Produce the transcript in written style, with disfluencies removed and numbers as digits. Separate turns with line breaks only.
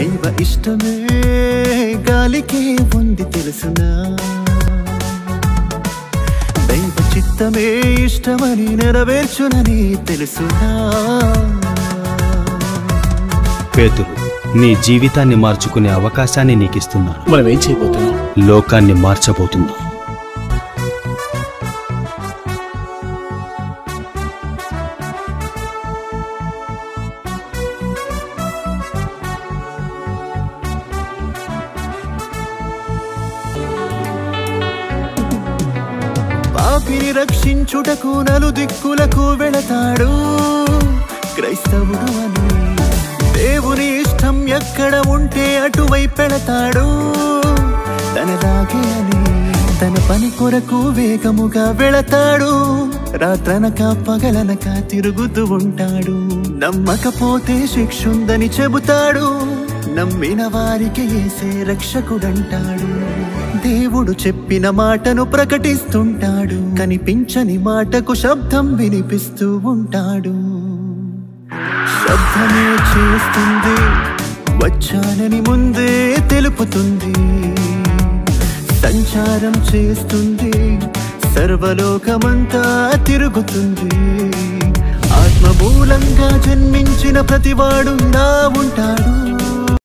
దైవ ఇష్టమే గాలికే ఉంది తెలుసునా దైవ చిత్తమే ఇష్టమని నెరవేర్చునని తెలుసునా
పేతురు నీ జీవితాన్ని మార్చుకునే అవకాశాన్ని నీకిస్తున్నాను.
మనం ఏం చేయబోతున్నాం?
లోకాన్ని మార్చబోతున్నాం.
పాపిని రక్షించుటకు నలుదిక్కులకు వెళతాడు క్రైస్తవుడు అని దేవుని ఇష్టం ఎక్కడ ఉంటే అటువైపు వెళతాడు తనలాగే అని తన పని కొరకు వేగముగా వెళతాడు రాత్రనక పగలనక తిరుగుతూ ఉంటాడు నమ్మకపోతే శిక్షుందని చెబుతాడు నమ్మిన వారికి యేసే రక్షకుడంటాడు దేవుడు చెప్పిన మాటను ప్రకటిస్తుంటాడు కనిపించని మాటకు శబ్దం వినిపిస్తూ ఉంటాడు శబ్దమే చేస్తుంది వచ్చానని ముందే తెలుపుతుంది సంచారం చేస్తుంది సర్వలోకమంతా తిరుగుతుంది ఆత్మ మూలంగా జన్మించిన ప్రతివాడు నా ఉంటాడు